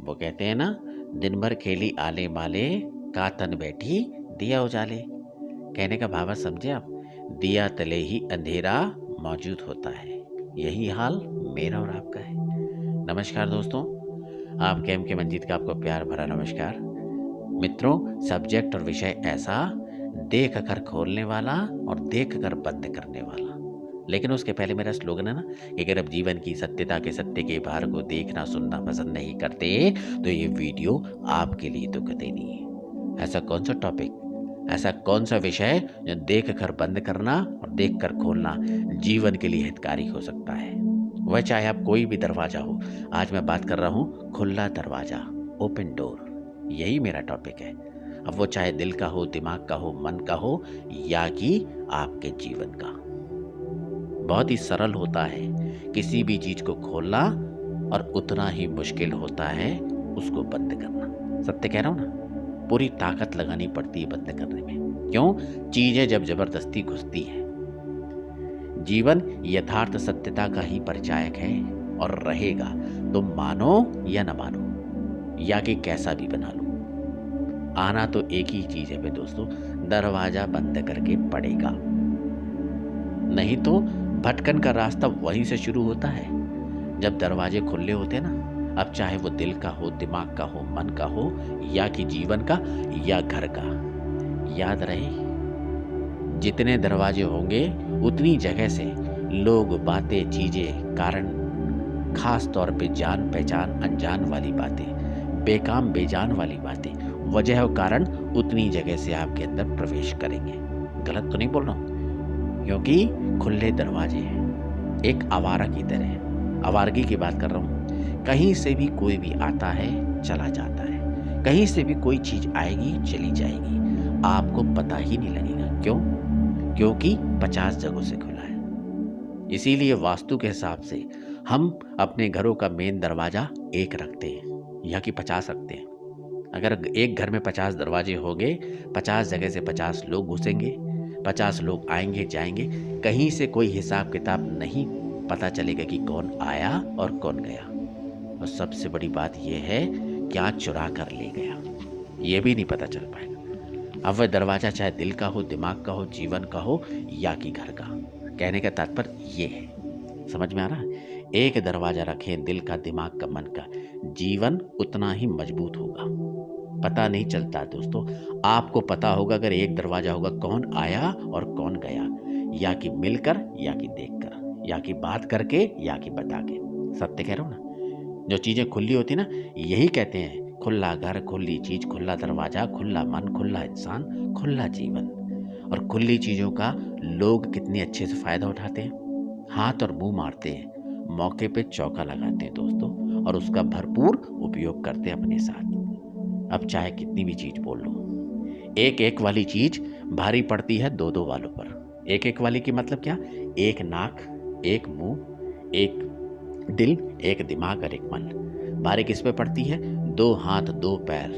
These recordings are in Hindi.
वो कहते हैं ना, दिन भर खेली आले माले, का तन बैठी दिया उजाले। कहने का भाव समझे आप? दिया तले ही अंधेरा मौजूद होता है। यही हाल मेरा और आपका है। नमस्कार दोस्तों, आप कैम के मंजीत का आपको प्यार भरा नमस्कार। मित्रों, सब्जेक्ट और विषय ऐसा, देख कर खोलने वाला और देख कर बंद करने वाला। लेकिन उसके पहले मेरा स्लोगन है ना कि अगर आप जीवन की सत्यता के सत्य के भार को देखना सुनना पसंद नहीं करते तो ये वीडियो आपके लिए तो कतई नहीं है। ऐसा कौन सा टॉपिक, ऐसा कौन सा विषय जो देख कर बंद करना और देख कर खोलना जीवन के लिए हितकारी हो सकता है? वह चाहे आप कोई भी दरवाजा हो। आज मैं बात कर रहा हूँ खुला दरवाजा, ओपन डोर। यही मेरा टॉपिक है। अब वो चाहे दिल का हो, दिमाग का हो, मन का हो या कि आपके जीवन का। बहुत ही सरल होता है किसी भी चीज को खोलना और उतना ही मुश्किल होता है उसको बंद करना। सत्य कह रहा हूं ना, पूरी ताकत लगानी पड़ती है बंद करने में। क्यों? चीजें जब जबरदस्ती घुसती है। जीवन यथार्थ सत्यता का ही परिचायक है और रहेगा, तुम मानो या न मानो या कि कैसा भी बना लो। आना तो एक ही चीज है दोस्तों, दरवाजा बंद करके पड़ेगा। नहीं तो भटकन का रास्ता वहीं से शुरू होता है जब दरवाजे खुले होते हैं ना। अब चाहे वो दिल का हो, दिमाग का हो, मन का हो या कि जीवन का या घर का। याद रहे, जितने दरवाजे होंगे उतनी जगह से लोग, बातें, चीजें, कारण, खास तौर पे जान पहचान अनजान वाली बातें, बेकाम बेजान वाली बातें, वजह और कारण उतनी जगह से आपके अंदर प्रवेश करेंगे। गलत तो नहीं बोल रहा हूं? क्योंकि खुले दरवाजे हैं। एक आवारा की तरह, आवारगी की बात कर रहा हूं। कहीं से भी कोई भी आता है, चला जाता है। कहीं से भी कोई चीज आएगी, चली जाएगी, आपको पता ही नहीं लगेगा। क्यों? क्योंकि 50 जगहों से खुला है। इसीलिए वास्तु के हिसाब से हम अपने घरों का मेन दरवाजा एक रखते हैं या कि 50 रखते हैं। अगर एक घर में 50 दरवाजे होंगे, 50 जगह से 50 लोग घुसेंगे, 50 लोग आएंगे जाएंगे, कहीं से कोई हिसाब किताब नहीं पता चलेगा कि कौन आया और कौन गया। और सबसे बड़ी बात यह है, क्या चुरा कर ले गया, यह भी नहीं पता चल पाएगा। अब वह दरवाजा चाहे दिल का हो, दिमाग का हो, जीवन का हो या कि घर का। कहने का तात्पर्य यह है, समझ में आ रहा है? एक दरवाजा रखें दिल का, दिमाग का, मन का, जीवन उतना ही मजबूत होगा। पता नहीं चलता दोस्तों। आपको पता होगा अगर एक दरवाजा होगा, कौन आया और कौन गया, या कि मिलकर या कि देखकर या कि बात करके या कि बता के। सत्य कह रहा हूं ना? जो चीजें खुली होती ना, यही कहते हैं खुला घर, खुली चीज, खुला दरवाजा, खुला मन, खुला इंसान, खुला जीवन। और खुली चीजों का लोग कितने अच्छे से फायदा उठाते हैं, हाथ और मुंह मारते हैं, मौके पे चौका लगाते हैं दोस्तों, और उसका भरपूर उपयोग करते हैं अपने साथ। अब चाहे कितनी भी चीज बोल लो, एक एक वाली चीज भारी पड़ती है दो दो वालों पर। एक एक वाली की मतलब क्या? एक नाक, एक मुंह, एक दिल, एक दिमाग और एक मन। भारी किस पे पड़ती है? दो हाथ, दो पैर,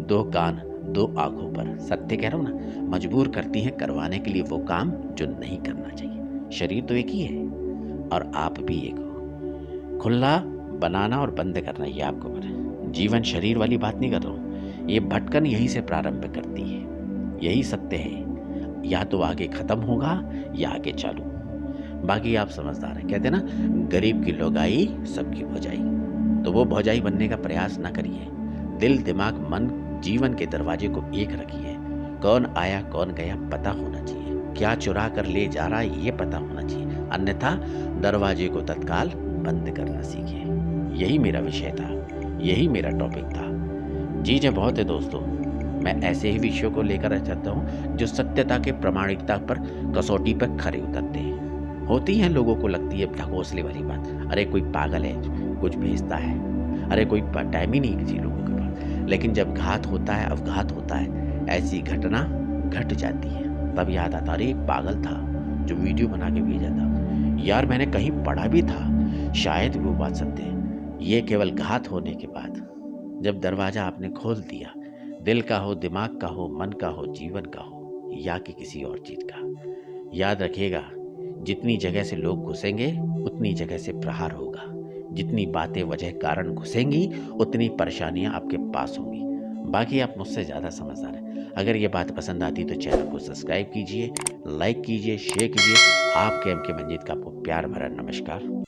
दो कान, दो आंखों पर। सत्य कह रहा हूं ना? मजबूर करती है करवाने के लिए वो काम जो नहीं करना चाहिए। शरीर तो एक ही है और आप भी एक हो। खुला बनाना और बंद करना, ये आपको पता है। जीवन शरीर वाली बात नहीं कर रहा हूं। ये भटकन यहीं से प्रारंभ करती है। यही सत्य है, या तो आगे खत्म होगा या आगे चालू। बाकी आप समझदार हैं। कहते हैं ना, गरीब की लोगाई सबकी भौजाई। तो वो भौजाई बनने का प्रयास ना करिए। दिल, दिमाग, मन, जीवन के दरवाजे को एक रखिए। कौन आया कौन गया पता होना चाहिए, क्या चुरा कर ले जा रहा है ये पता होना चाहिए। अन्यथा दरवाजे को तत्काल बंद करना सीखिए। यही मेरा विषय था, यही मेरा टॉपिक था। चीजें बहुत है दोस्तों, मैं ऐसे ही विषयों को लेकर चलता हूँ जो सत्यता के प्रामाणिकता पर, कसौटी पर खरे उतरते हैं। होती है लोगों को लगती है ढकोसले वाली बात, अरे कोई पागल है कुछ भेजता है, अरे कोई टाइम ही नहीं किसी लोगों के पास। लेकिन जब घात होता है, अवघात होता है, ऐसी घटना घट जाती है, तब याद आता अरे एक पागल था जो वीडियो बना के भेजा था, यार मैंने कहीं पढ़ा भी था, शायद वो बात सत्य है। ये केवल घात होने के बाद, जब दरवाजा आपने खोल दिया, दिल का हो, दिमाग का हो, मन का हो, जीवन का हो या कि किसी और चीज का, याद रखिएगा जितनी जगह से लोग घुसेंगे उतनी जगह से प्रहार होगा। जितनी बातें वजह कारण घुसेंगी उतनी परेशानियां आपके पास होंगी। बाकी आप मुझसे ज़्यादा समझदार हैं। अगर ये बात पसंद आती तो चैनल को सब्सक्राइब कीजिए, लाइक कीजिए, शेयर कीजिए। आपके एम के मंजीत का आपको प्यार भरा नमस्कार।